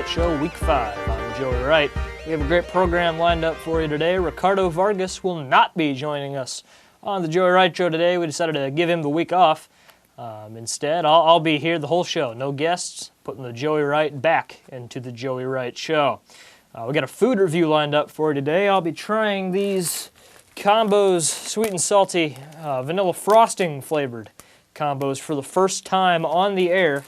Wright Show, Week 5. I'm Joey Wright. We have a great program lined up for you today. Ricardo Vargas will not be joining us on the Joey Wright Show today. We decided to give him the week off. Instead, I'll be here the whole show. No guests, putting the Joey Wright back into the Joey Wright Show. We got a food review lined up for you today. I'll be trying these combos, sweet and salty, vanilla frosting flavored combos for the first time on the air.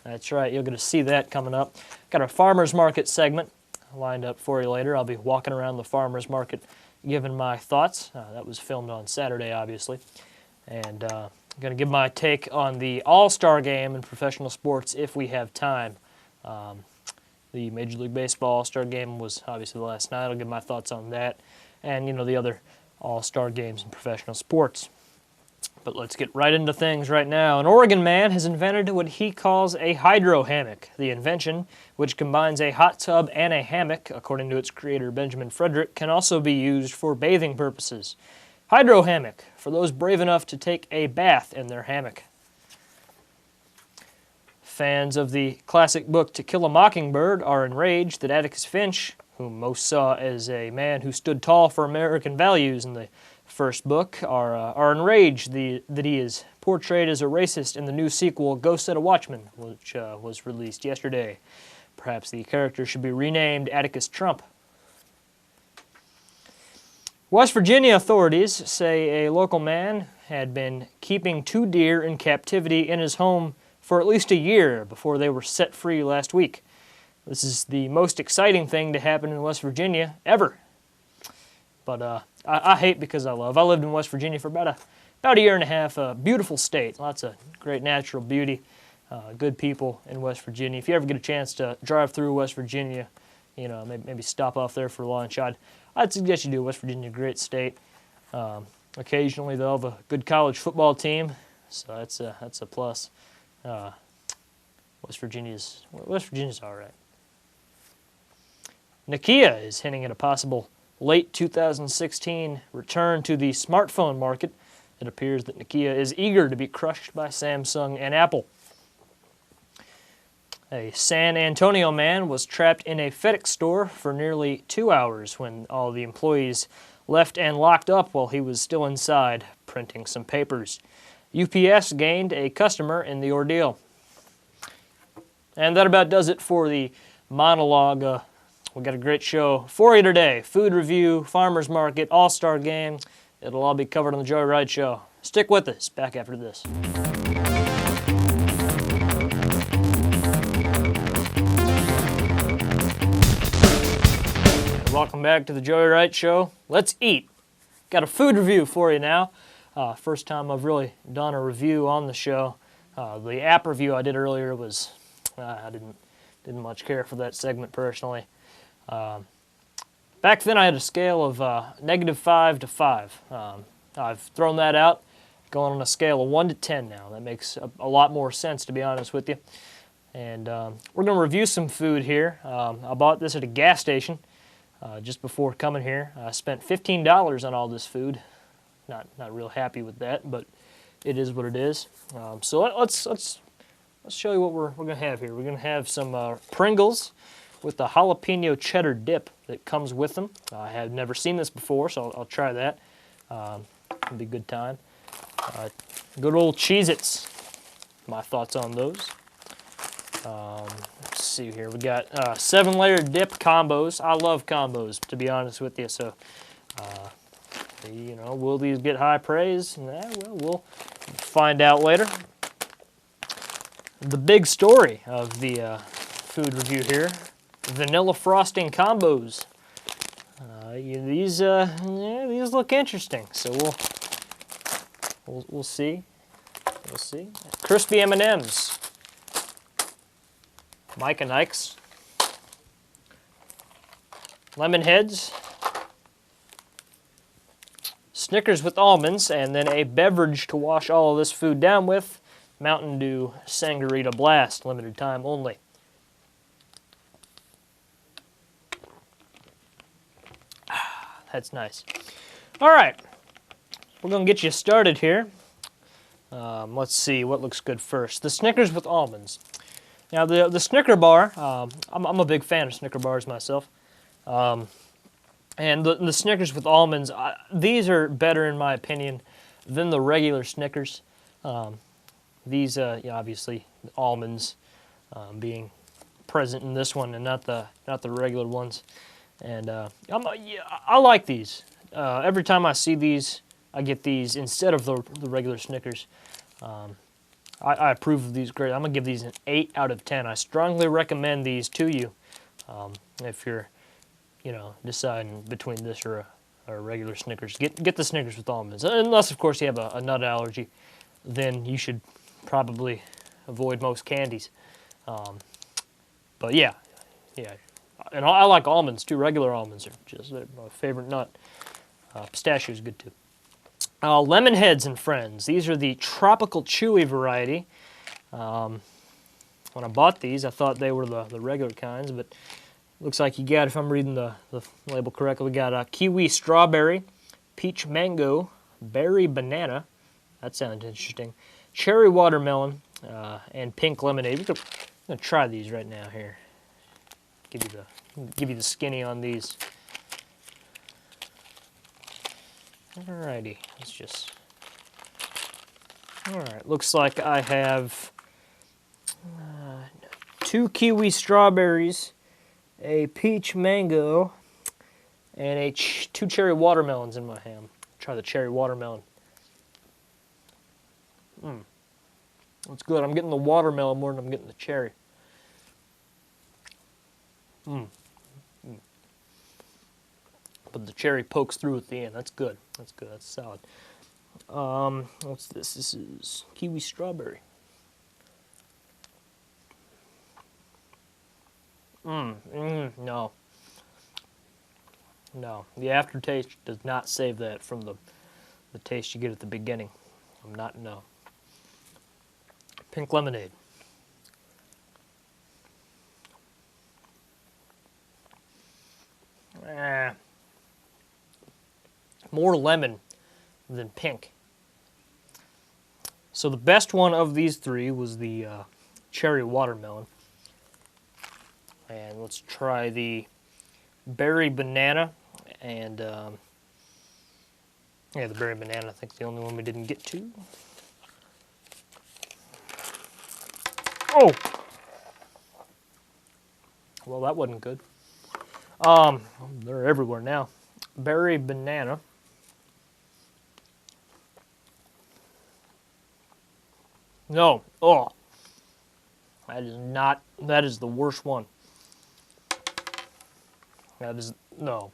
That's right, you're going to see that coming up. Got a farmer's market segment lined up for you later. I'll be walking around the farmer's market giving my thoughts. That was filmed on Saturday, obviously. And I'm going to give my take on the All-Star game in professional sports if we have time. The Major League Baseball All-Star game was obviously last night. I'll give my thoughts on that and, the other All-Star games in professional sports. But let's get right into things right now. An Oregon man has invented what he calls a hydro hammock. The invention, which combines a hot tub and a hammock, according to its creator Benjamin Frederick, can also be used for bathing purposes. Hydro hammock, for those brave enough to take a bath in their hammock. Fans of the classic book To Kill a Mockingbird are enraged that Atticus Finch, whom most saw as a man who stood tall for American values in the first book, are enraged that he is portrayed as a racist in the new sequel, Go Set a Watchman, which was released yesterday. Perhaps the character should be renamed Atticus Trump. West Virginia authorities say a local man had been keeping 2 deer in captivity in his home for at least a year before they were set free last week. This is the most exciting thing to happen in West Virginia ever. But I hate because I love. I lived in West Virginia for about a year and a half. A beautiful state, lots of great natural beauty, good people in West Virginia. If you ever get a chance to drive through West Virginia, maybe stop off there for lunch, I'd suggest you do. West Virginia, great state. Occasionally they'll have a good college football team, so that's a plus. West Virginia's all right. Nokia is hinting at a possible late 2016 return to the smartphone market. It appears that Nokia is eager to be crushed by Samsung and Apple. A San Antonio man was trapped in a FedEx store for nearly 2 hours when all the employees left and locked up while he was still inside printing some papers. UPS gained a customer in the ordeal. And that about does it for the monologue. We got a great show for you today. Food review, farmer's market, all-star game. It'll all be covered on the Joey Wright Show. Stick with us. Back after this. Welcome back to the Joey Wright Show. Let's eat. Got a food review for you now. First time I've really done a review on the show. The app review I did earlier was, I didn't much care for that segment personally. Back then I had a scale of -5 to 5. I've thrown that out, going on a scale of 1 to 10 now. That makes a lot more sense, to be honest with you. And we're going to review some food here. I bought this at a gas station just before coming here. I spent $15 on all this food. Not real happy with that, but it is what it is. So let's show you what we're going to have here. We're going to have some Pringles with the jalapeno cheddar dip that comes with them. I have never seen this before, so I'll try that. It'll be a good time. Good old Cheez-Its. My thoughts on those. Let's see here. We got 7-layer dip combos. I love combos, to be honest with you. So, will these get high praise? Well, we'll find out later. The big story of the food review here. Vanilla frosting combos. These look interesting, so we'll see. We'll see. Crispy M&Ms. Mike and Ike's. Lemon Heads. Snickers with almonds, and then a beverage to wash all of this food down with. Mountain Dew Sangarita Blast, limited time only. That's nice. All right, we're going to get you started here. Let's see what looks good first. The Snickers with almonds. Now the Snicker bar, I'm a big fan of Snicker bars myself. And the Snickers with almonds, these are better in my opinion than the regular Snickers. These, obviously, almonds being present in this one, and not the regular ones. And I like these. Every time I see these, I get these instead of the regular Snickers. I approve of these great. I'm gonna give these an 8 out of 10. I strongly recommend these to you if you're, deciding between this or a regular Snickers. Get the Snickers with almonds, unless of course you have a nut allergy. Then you should probably avoid most candies. But yeah, and I like almonds too. Regular almonds are just my favorite nut. Pistachio is good too. Lemon Heads and Friends. These are the tropical chewy variety. When I bought these, I thought they were the regular kinds, but looks like you got, if I'm reading the label correctly, we got kiwi strawberry, peach mango, berry banana. That sounds interesting. Cherry watermelon, and pink lemonade. I'm gonna try these right now here. Give you the skinny on these. Alrighty, let's just. Alright, looks like I have 2 kiwi strawberries, a peach mango, and 2 cherry watermelons in my hand. Try the cherry watermelon. That's good. I'm getting the watermelon more than I'm getting the cherry. But the cherry pokes through at the end. That's good. That's good. That's solid. What's this? This is kiwi strawberry. No. No. The aftertaste does not save that from the taste you get at the beginning. No. Pink lemonade. More lemon than pink. So the best one of these three was the cherry watermelon. And let's try the berry banana. And the berry banana, I think the only one we didn't get to. Oh! Well, that wasn't good. They're everywhere now. Berry banana. No. Oh. That is the worst one. No.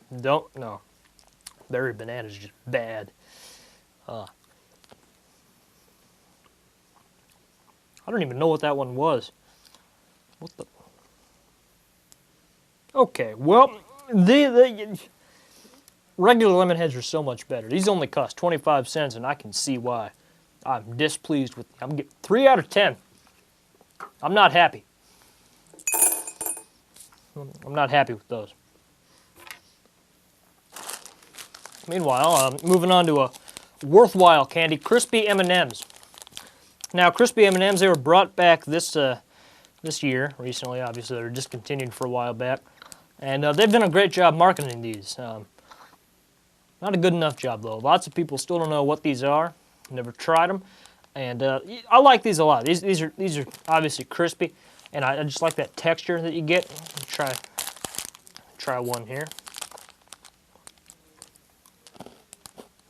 Berry banana is just bad. I don't even know what that one was. What the? Okay, well, the regular lemon heads are so much better. These only cost 25 cents, and I can see why. I'm displeased with them. I'm getting 3 out of 10. I'm not happy. I'm not happy with those. Meanwhile, moving on to a worthwhile candy, crispy M&Ms. Now, crispy M&Ms, they were brought back this year, recently, obviously. They were discontinued for a while back. And they've done a great job marketing these. Not a good enough job, though. Lots of people still don't know what these are. Never tried them. And I like these a lot. These are obviously crispy. And I just like that texture that you get. Try one here.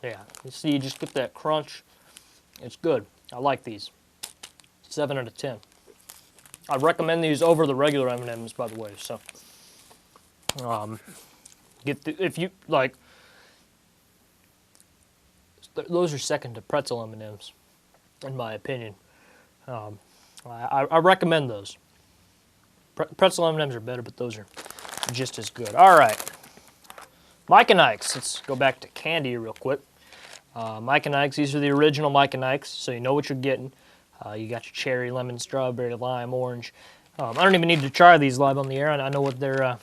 Yeah, you see, you just get that crunch. It's good. I like these. 7 out of 10. I recommend these over the regular M&Ms, by the way. So, if you like, those are second to pretzel M&Ms, in my opinion. I recommend those. Pretzel M&Ms are better, but those are just as good. All right, Mike and Ike's. Let's go back to candy real quick. Mike and Ike's, these are the original Mike and Ike's, so you know what you're getting. You got your cherry, lemon, strawberry, lime, orange. I don't even need to try these live on the air. I know what they're,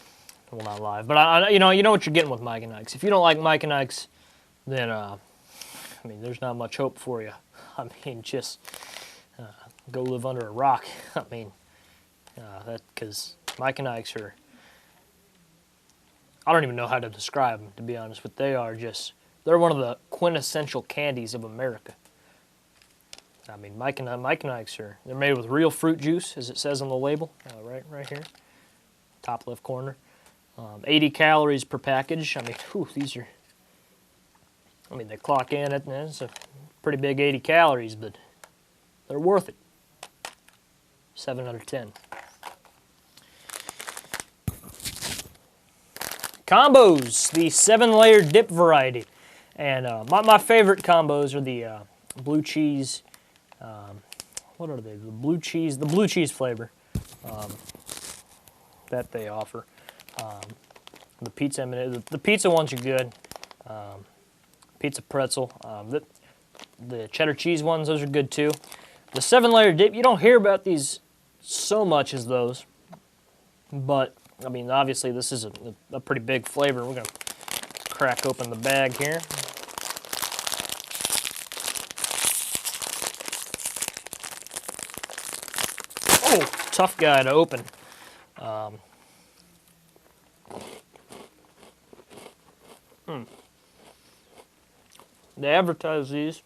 well, not live, but you know what you're getting with Mike and Ike's. If you don't like Mike and Ike's, then there's not much hope for you. Just go live under a rock. because Mike and Ike's are, I don't even know how to describe them, to be honest, but they are just, they're one of the quintessential candies of America. I mean, Mike and Ike's are, they're made with real fruit juice, as it says on the label, right here, top left corner. 80 calories per package. I mean, whew, these are, I mean, they clock in at, it's a pretty big 80 calories, but they're worth it. 7 out of 10. Combos, the 7-layer dip variety. And my favorite combos are the blue cheese, what are they? The blue cheese flavor that they offer. The pizza M&M, the pizza ones are good. Pizza pretzel. The cheddar cheese ones, those are good too. The 7-layer dip, you don't hear about these so much as those, but I mean, obviously this is a pretty big flavor. We're gonna crack open the bag here. Oh, tough guy to open. They advertise these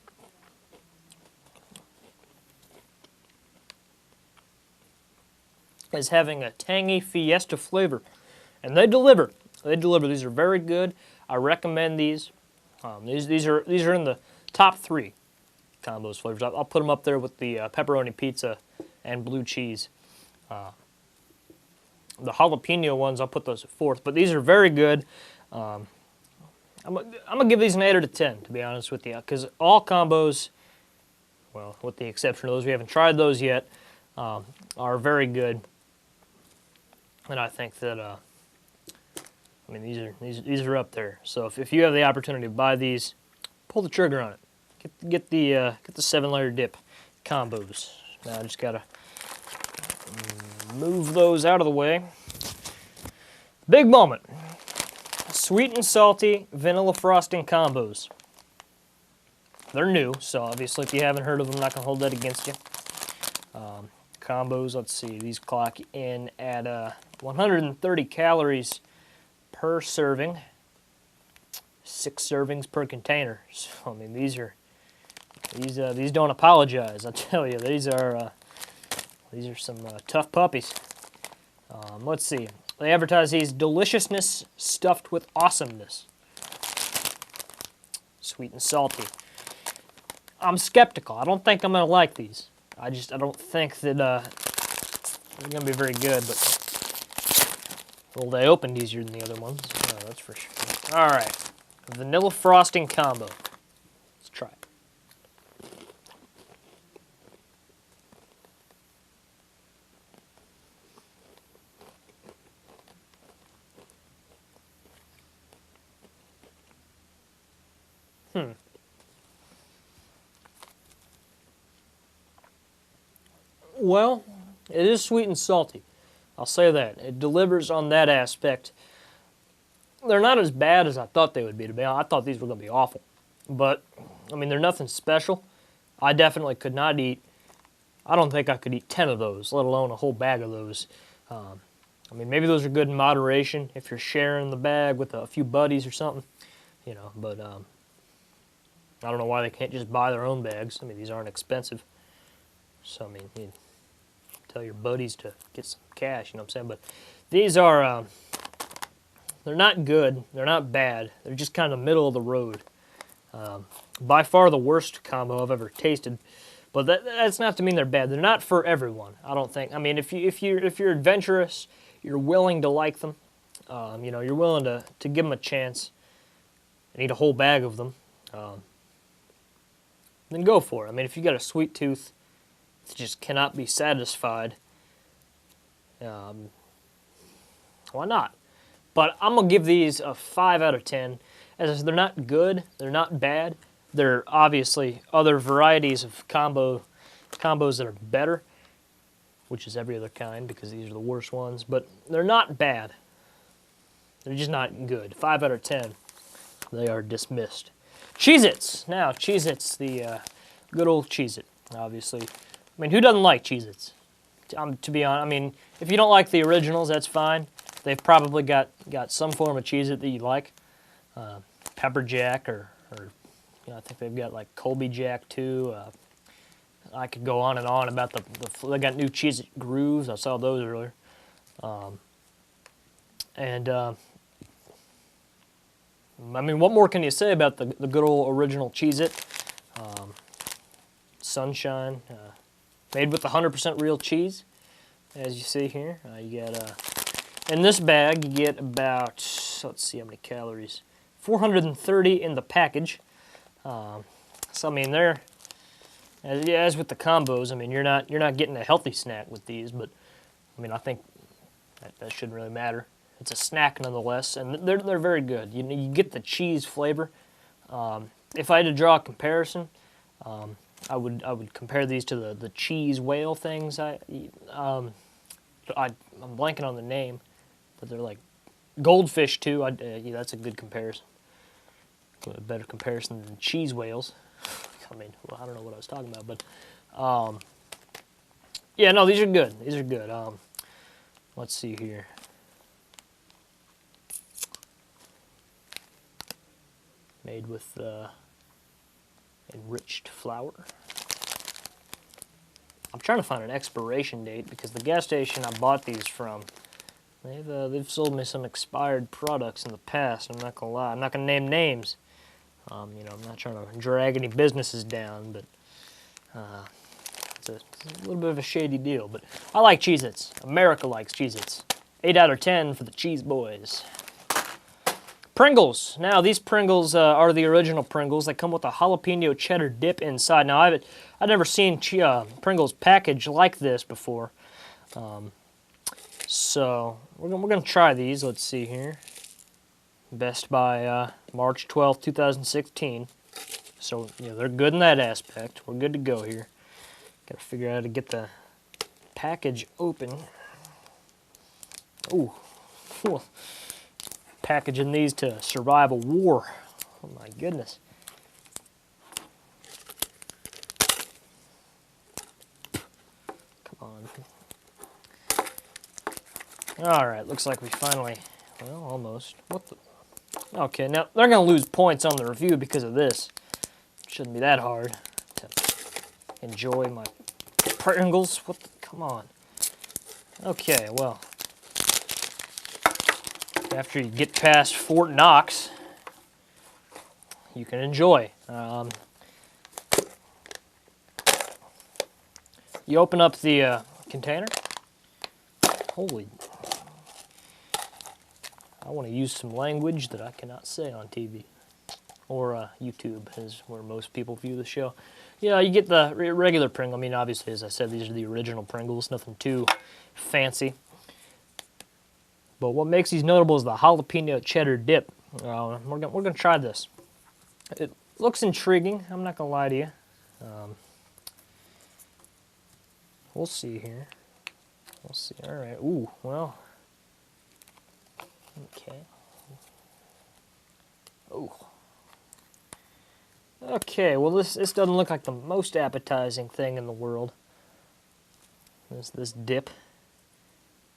as having a tangy fiesta flavor, and they deliver. They deliver. These are very good. I recommend these. These are in the top 3 combos flavors. I'll put them up there with the pepperoni pizza and blue cheese. The jalapeno ones, I'll put those at 4th, but these are very good. I'm gonna give these an 8 out of 10, to be honest with you, because all combos, well, with the exception of those, we haven't tried those yet, are very good. And I think that, I mean, these are up there. So if you have the opportunity to buy these, pull the trigger on it. Get the 7-layer dip combos. Now I just gotta move those out of the way. Big moment. Sweet and salty vanilla frosting combos. They're new, so obviously if you haven't heard of them, I'm not going to hold that against you. Combos, let's see, these clock in at 130 calories per serving, 6 servings per container. So, I mean, these don't apologize, I tell you. These are some tough puppies. Let's see. They advertise these deliciousness stuffed with awesomeness. Sweet and salty. I'm skeptical. I don't think I'm going to like these. I don't think that they're going to be very good, but well, they opened easier than the other ones. That's for sure. All right. Vanilla frosting combo. Let's try it. Well, it is sweet and salty. I'll say that. It delivers on that aspect. They're not as bad as I thought they would be, to be honest. I thought these were going to be awful. But, I mean, they're nothing special. I definitely could not eat, I don't think I could eat 10 of those, let alone a whole bag of those. I mean, maybe those are good in moderation if you're sharing the bag with a few buddies or something, you know, but I don't know why they can't just buy their own bags. I mean, these aren't expensive. So, I mean, you tell your buddies to get some cash, you know what I'm saying? But these are, they're not good. They're not bad. They're just kind of middle of the road. By far the worst combo I've ever tasted. But that's not to mean they're bad. They're not for everyone, I don't think. I mean, if you're adventurous, you're willing to like them, you know, you're willing to give them a chance and eat a whole bag of them, then go for it. I mean, if you got a sweet tooth that just cannot be satisfied, why not? But I'm going to give these a 5 out of 10. As I said, they're not good, they're not bad. There are obviously other varieties of combos that are better, which is every other kind because these are the worst ones, but they're not bad. They're just not good. 5 out of 10. They are dismissed. Cheez-Its. Now, Cheez-Its, the good old Cheez-It, obviously. I mean, who doesn't like Cheez-Its? To be honest, I mean, if you don't like the originals, that's fine. They've probably got some form of Cheez-It that you like. Pepper Jack or you know, I think they've got like Colby Jack too. I could go on and on about they got new Cheez-It Grooves. I saw those earlier. I mean, what more can you say about the good old original Cheez-It? Sunshine, made with 100% real cheese, as you see here. You get in this bag, you get about, let's see how many calories, 430 in the package. So I mean, they're as with the combos. I mean, you're not getting a healthy snack with these, but I mean, I think that shouldn't really matter. It's a snack nonetheless, and they're very good. You get the cheese flavor. If I had to draw a comparison, I would compare these to the cheese whale things. I'm blanking on the name, but they're like goldfish too. Yeah, that's a good comparison. A better comparison than cheese whales. I mean, well, I don't know what I was talking about, but yeah, no, these are good. These are good. Let's see here. Made with enriched flour. I'm trying to find an expiration date because the gas station I bought these from, they've sold me some expired products in the past. I'm not gonna lie. I'm not gonna name names. You know, I'm not trying to drag any businesses down, but it's a little bit of a shady deal. But I like Cheez-Its. America likes Cheez-Its. 8 out of 10 for the Cheese Boys. Pringles. Now, these Pringles are the original Pringles. They come with a jalapeno cheddar dip inside. Now, I've never seen Pringles packaged like this before. So, we're going to try these. Let's see here. Best by March 12th, 2016. So, you know, they're good in that aspect. We're good to go here. Got to figure out how to get the package open. Ooh. Packaging these to survive a war. Oh my goodness. Come on. Alright, looks like we finally, well, almost. What the? Okay, now they're going to lose points on the review because of this. Shouldn't be that hard to enjoy my Pringles. What the? Come on. Okay, well. After you get past Fort Knox, you can enjoy. You open up the container. Holy. I want to use some language that I cannot say on TV. Or YouTube is where most people view the show. Yeah, you get the regular Pringle. I mean, obviously, as I said, these are the original Pringles. Nothing too fancy. But what makes these notable is the jalapeno cheddar dip. We're gonna try this. It looks intriguing. I'm not gonna lie to you. We'll see here. We'll see. All right. Ooh. Well. Okay. Ooh. Okay. Well, this doesn't look like the most appetizing thing in the world. This dip,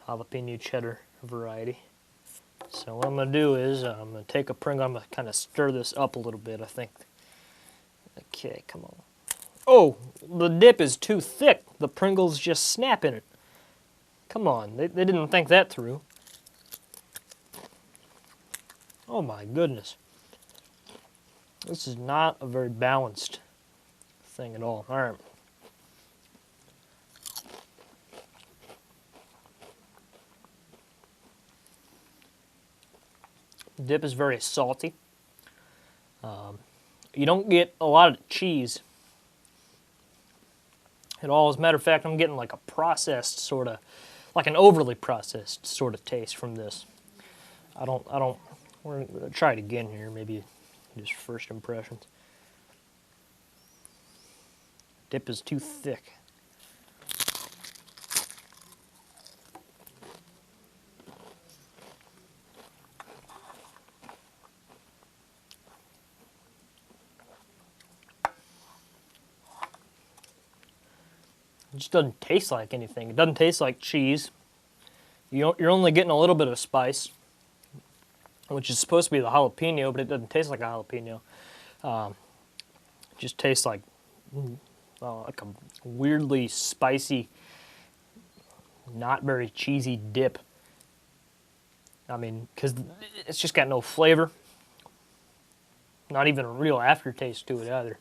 jalapeno cheddar variety. So what I'm going to do is I'm going to take a Pringle, I'm going to kind of stir this up a little bit, I think. Okay, come on. Oh, the dip is too thick. The Pringles just snap in it. Come on, they didn't think that through. Oh my goodness. This is not a very balanced thing at all. All right. Dip is very salty. You don't get a lot of cheese at all. As a matter of fact, I'm getting like a processed sort of, like an overly processed sort of taste from this. We're gonna try it again here, maybe just first impressions. Dip is too thick. It just doesn't taste like anything. It doesn't taste like cheese. You're only getting a little bit of spice, which is supposed to be the jalapeno, but it doesn't taste like a jalapeno. It just tastes like a weirdly spicy, not very cheesy dip. I mean, because it's just got no flavor. Not even a real aftertaste to it either.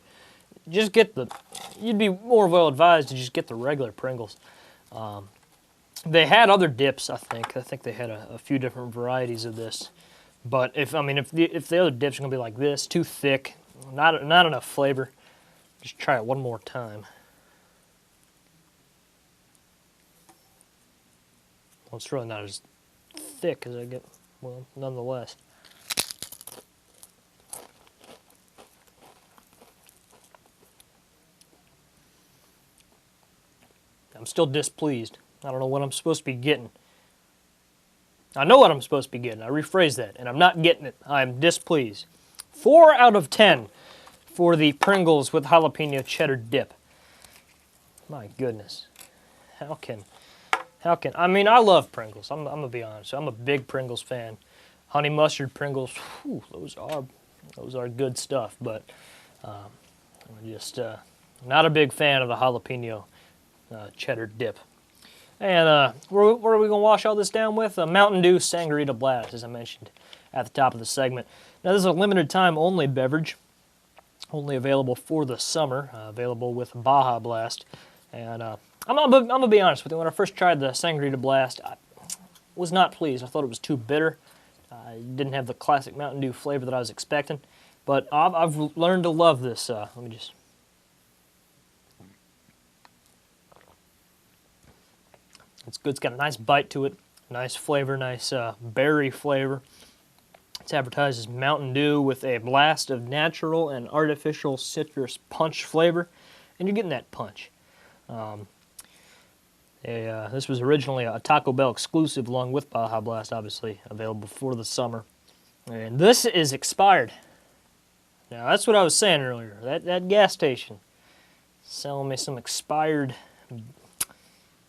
Just get you'd be more well advised to just get the regular Pringles. They had other dips, I think. I think they had a few different varieties of this. But if the other dip's gonna be like this, too thick, not enough flavor, just try it one more time. Well, it's really not as thick as I get, well, nonetheless. I'm still displeased. I don't know what I'm supposed to be getting. I know what I'm supposed to be getting. I rephrase that, and I'm not getting it. I'm displeased. 4 out of 10 for the Pringles with jalapeno cheddar dip. My goodness. How can, I mean, I love Pringles. I'm going to be honest. I'm a big Pringles fan. Honey mustard Pringles, whew, those are good stuff, but I'm just not a big fan of the jalapeno cheddar dip. And what are we going to wash all this down with? A Mountain Dew Sangria Blast, as I mentioned at the top of the segment. Now, this is a limited time only beverage, only available for the summer, available with Baja Blast. And I'm going to be honest with you, when I first tried the Sangria Blast, I was not pleased. I thought it was too bitter. It didn't have the classic Mountain Dew flavor that I was expecting. But I've learned to love this. Let me just... It's good. It's got a nice bite to it, nice flavor, nice berry flavor. It's advertised as Mountain Dew with a blast of natural and artificial citrus punch flavor, and you're getting that punch. This was originally a Taco Bell exclusive along with Baja Blast, obviously available for the summer. And this is expired. Now, that's what I was saying earlier. That gas station selling me some expired...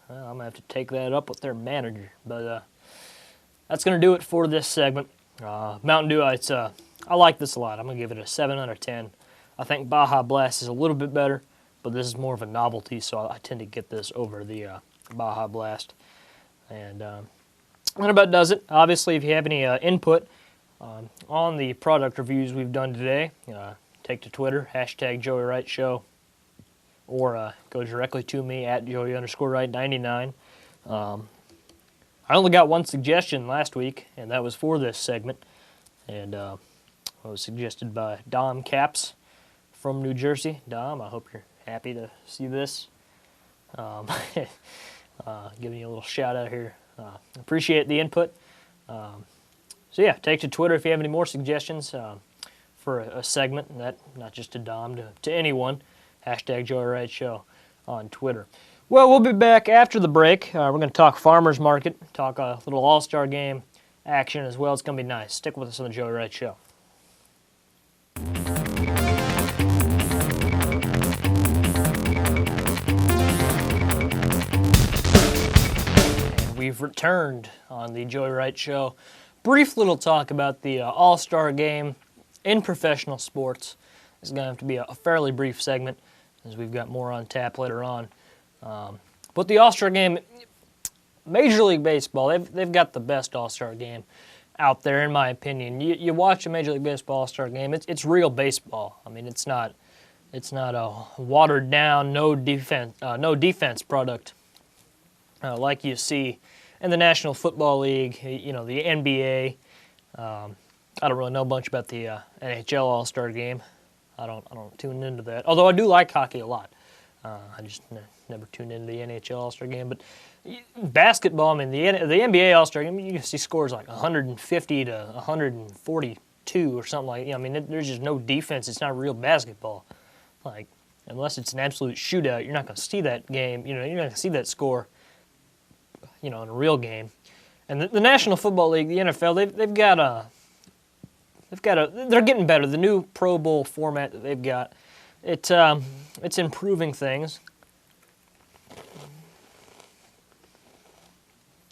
Well, I'm going to have to take that up with their manager. But that's going to do it for this segment. Mountain Dew, I like this a lot. I'm going to give it a 7 out of 10. I think Baja Blast is a little bit better, but this is more of a novelty, so I tend to get this over the Baja Blast. And that about does it. Obviously, if you have any input on the product reviews we've done today, take to Twitter, hashtag Joey Wright Show. Or go directly to me at Joey_Wright99. I only got one suggestion last week, and that was for this segment. And it was suggested by Dom Caps from New Jersey. Dom, I hope you're happy to see this. Giving you a little shout out here. Appreciate the input. So yeah, take to Twitter if you have any more suggestions for a segment, that not just to Dom, to anyone. Hashtag Joey Wright Show on Twitter. Well, we'll be back after the break. We're going to talk farmers market, talk a little all-star game action as well. It's going to be nice. Stick with us on the Joey Wright Show. And we've returned on the Joey Wright Show. Brief little talk about the all-star game in professional sports. It's going to have to be a fairly brief segment, as we've got more on tap later on. But the All-Star game, Major League Baseball, they've got the best All-Star game out there, in my opinion. You watch a Major League Baseball All-Star game, it's real baseball. I mean, it's not a watered down, no defense product like you see in the National Football League, the NBA. I don't really know much about the NHL All-Star game. I don't tune into that. Although I do like hockey a lot. I just never tune into the NHL All-Star game. But basketball, I mean, the NBA All-Star game, you can see scores like 150 to 142 or something like that. I mean, there's just no defense. It's not real basketball. Like, unless it's an absolute shootout, you're not going to see that game. You're not going to see that score, in a real game. And the National Football League, the NFL, they're getting better. The new Pro Bowl format that they've got, it's improving things.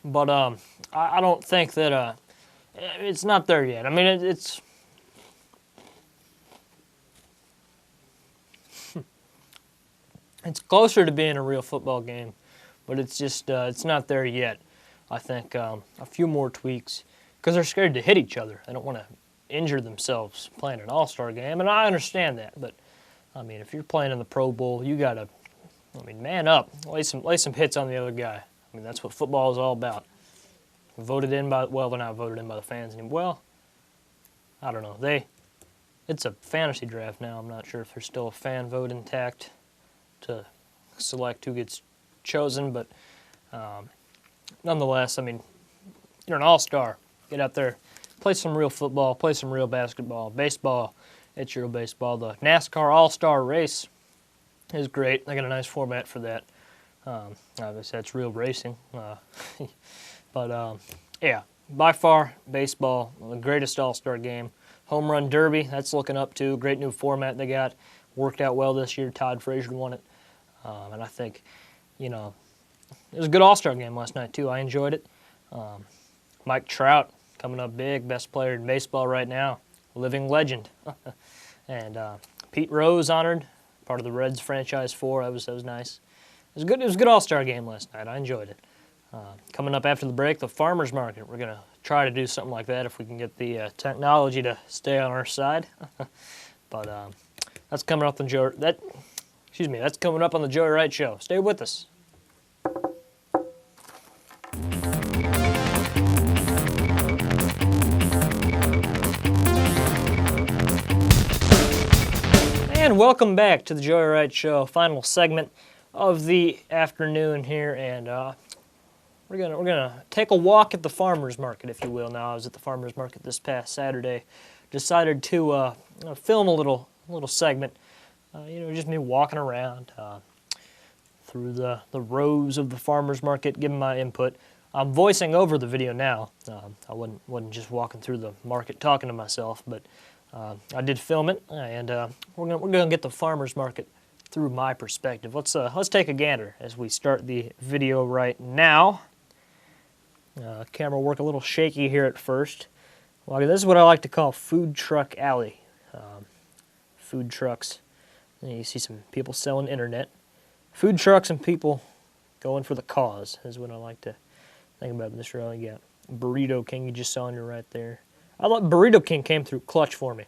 But I don't think that it's not there yet. I mean, it's it's closer to being a real football game, but it's just it's not there yet. I think a few more tweaks because they're scared to hit each other. They don't want to injure themselves playing an all-star game, and I understand that. But I mean, if you're playing in the Pro Bowl, you gotta, I mean, man up, lay some hits on the other guy. I mean, that's what football is all about. Voted in by, well, they're not voted in by the fans anymore. Well, I don't know. It's a fantasy draft now. I'm not sure if there's still a fan vote intact to select who gets chosen, but nonetheless, I mean, you're an all-star. Get out there, play some real football, play some real basketball, baseball. It's real baseball. The NASCAR All-Star Race is great. They got a nice format for that. Obviously, that's real racing. But yeah, by far, baseball, the greatest all-star game. Home Run Derby, that's looking up to. Great new format they got. Worked out well this year. Todd Frazier won it. And I think, you know, it was a good all-star game last night, too. I enjoyed it. Mike Trout coming up big, best player in baseball right now. Living legend. And Pete Rose honored, part of the Reds franchise 4. That was nice. It was a good all-star game last night. I enjoyed it. Coming up after the break, the farmers market. We're going to try to do something like that if we can get the technology to stay on our side. But that's coming up on that's coming up on the Joey Wright Show. Stay with us. And welcome back to the Joey Wright Show, final segment of the afternoon here, and we're gonna take a walk at the farmers market, if you will. Now, I was at the farmers market this past Saturday. Decided to film a little segment, just me walking around through the rows of the farmers market, giving my input. I'm voicing over the video now. I wasn't just walking through the market talking to myself, but I did film it, and we're gonna get the farmers market through my perspective. Let's take a gander as we start the video right now. Camera work a little shaky here at first. Well, this is what I like to call food truck alley. Food trucks. And you see some people selling internet. Food trucks and people going for the cause is what I like to think about in this row. You got Burrito King, you just saw on your right there. I thought Burrito King came through clutch for me.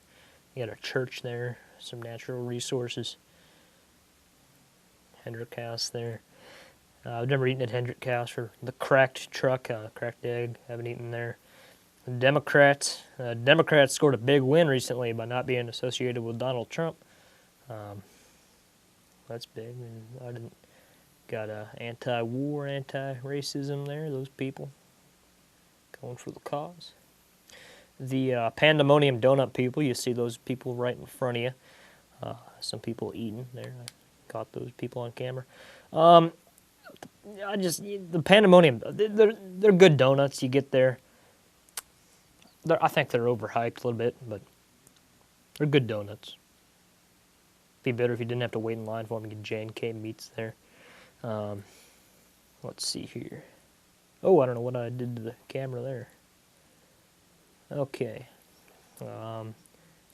You got a church there, some natural resources. Hendrick House there. I've never eaten at Hendrick House for the cracked truck, cracked egg. Haven't eaten there. The Democrats scored a big win recently by not being associated with Donald Trump. That's big. I didn't got anti-war, anti-racism there. Those people going for the cause. The Pandemonium Donut people, you see those people right in front of you. Some people eating there. I caught those people on camera. The Pandemonium, they're good donuts. You get there. I think they're overhyped a little bit, but they're good donuts. Be better if you didn't have to wait in line for them. You get J&K Meats there. Let's see here. Oh, I don't know what I did to the camera there. Okay.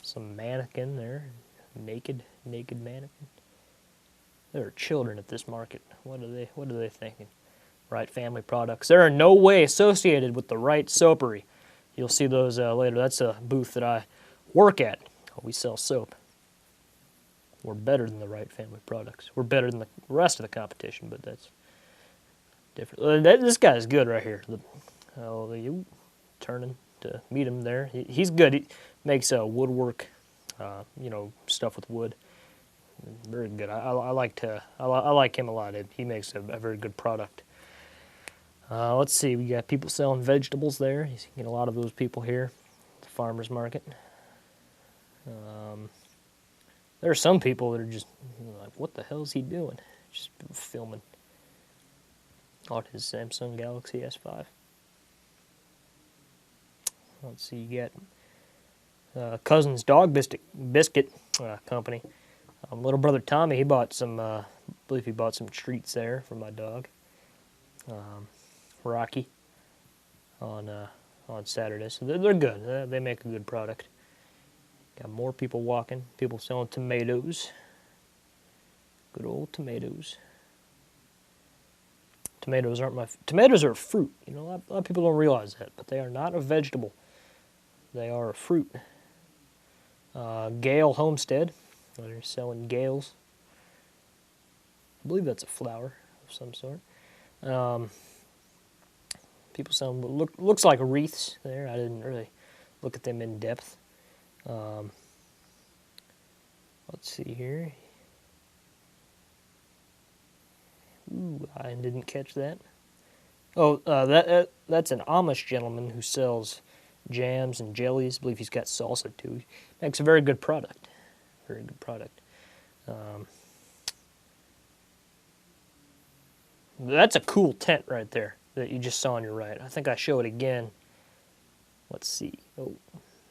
Some mannequin there. Naked mannequin. There are children at this market. What are they thinking? Wright Family Products. They're in no way associated with the Wright Soapery. You'll see those later. That's a booth that I work at. We sell soap. We're better than the Wright Family Products. We're better than the rest of the competition, but that's different. This guy's good right here. You turning to meet him there. He's good. He makes woodwork, stuff with wood. Very good. I like him a lot. He makes a very good product. Let's see. We got people selling vegetables there. You get a lot of those people here at the farmers market. There are some people that are just like, what the hell is he doing? Just filming on his Samsung Galaxy S5. Let's see. You got Cousin's Dog Biscuit Company. Little brother Tommy, he bought some believe he bought some treats there for my dog, Rocky, on Saturday. So they're good. They make a good product. Got more people walking. People selling tomatoes. Good old tomatoes. Tomatoes are a fruit. You know, a lot of people don't realize that, but they are not a vegetable. They are a fruit. Gale Homestead. They're selling Gales. I believe that's a flower of some sort. People selling looks like wreaths there. I didn't really look at them in depth. Let's see here. Ooh, I didn't catch that. Oh, that's an Amish gentleman who sells jams and jellies. I believe he's got salsa too. He makes a very good product. Very good product. That's a cool tent right there that you just saw on your right. I think I show it again. Let's see. Oh,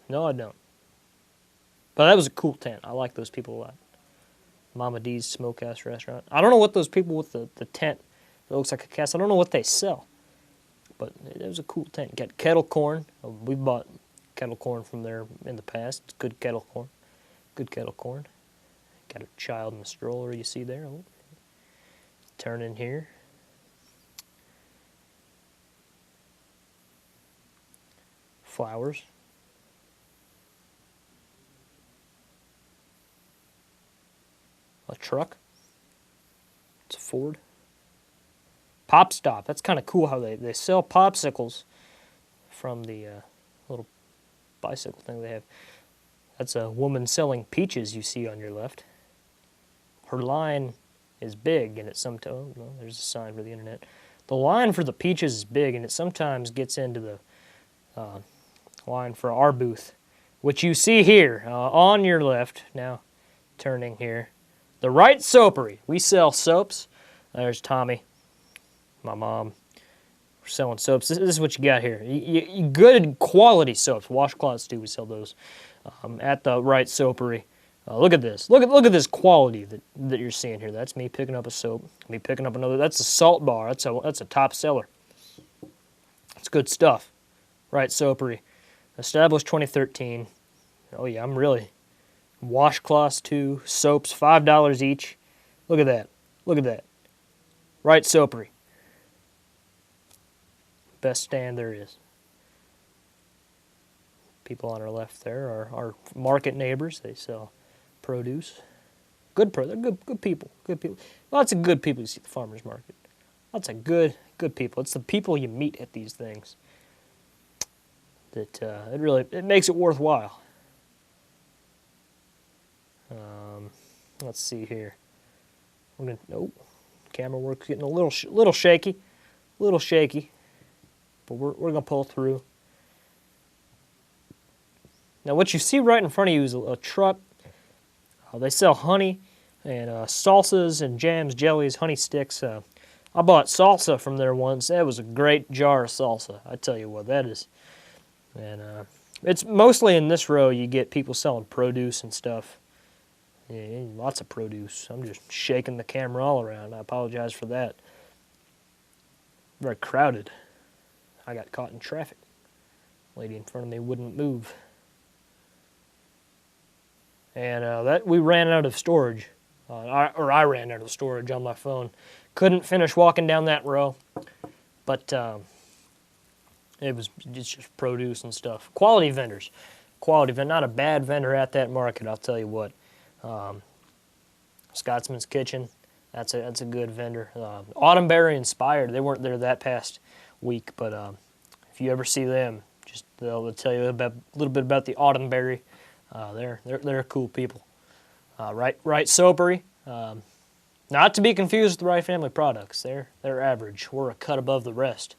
no, I don't. But that was a cool tent. I like those people a lot. Mama D's Smokehouse Restaurant. I don't know what those people with the tent that looks like a cast, I don't know what they sell. But it was a cool tent. Got kettle corn. We bought kettle corn from there in the past. It's good kettle corn. Good kettle corn. Got a child in the stroller you see there. Oh. Turn in here. Flowers. A truck. It's a Ford. Pop Stop. That's kind of cool how they sell popsicles from the little bicycle thing they have. That's a woman selling peaches you see on your left. Her line is big, and it sometimes, oh, no, there's a sign for the internet. The line for the peaches is big, and it sometimes gets into the line for our booth, which you see here on your left. Now, turning here. The Wright Soapery. We sell soaps. There's Tommy, my mom. We're selling soaps. This is what you got here. You good quality soaps. Washcloths too. We sell those at the Wright Soapery. Look at this. Look at this quality that you're seeing here. That's me picking up a soap. Me picking up another. That's a salt bar. That's a top seller. It's good stuff. Wright Soapery. Established 2013. Oh yeah, I'm really. Washcloths too, soaps, $5 each. Look at that. Look at that. Wright Soapery. Best stand there is. People on our left there are our market neighbors. They sell produce. They're good people. Good people. Lots of good people you see at the farmer's market. Lots of good people. It's the people you meet at these things that it makes it worthwhile. Let's see here. Camera work's getting a little shaky, but we're gonna pull through. Now, what you see right in front of you is a truck. They sell honey and salsas and jams, jellies, honey sticks. I bought salsa from there once. That was a great jar of salsa. I tell you what, that is. And it's mostly in this row you get people selling produce and stuff. Yeah, lots of produce. I'm just shaking the camera all around. I apologize for that. Very crowded. I got caught in traffic. Lady in front of me wouldn't move. And that we ran out of storage. I ran out of storage on my phone. Couldn't finish walking down that row. But it's just produce and stuff. Quality vendors. Not a bad vendor at that market, I'll tell you what. Scotsman's Kitchen, that's a good vendor. Autumnberry Inspired, they weren't there that past week, but if you ever see them, they'll tell you a little bit about the Autumnberry. They're cool people. Wright Soapery, not to be confused with the Wright Family Products. They're average. We're a cut above the rest.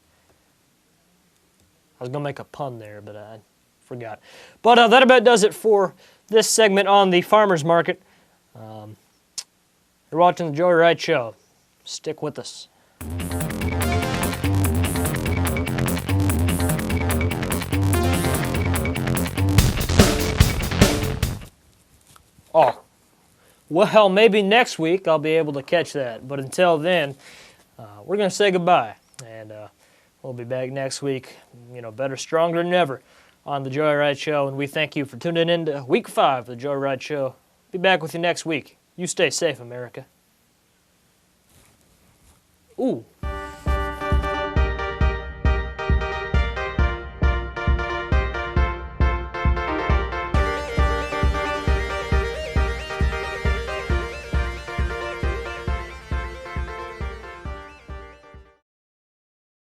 I was gonna make a pun there, but I forgot. But that about does it for this segment on the farmer's market. You're watching the Joey Wright Show. Stick with us. Oh, Well, maybe next week I'll be able to catch that. But until then, we're going to say goodbye. And we'll be back next week, better, stronger than ever on the Joey Wright Show. And we thank you for tuning in to Week 5 of the Joey Wright Show. Be back with you next week. You stay safe, America. Ooh.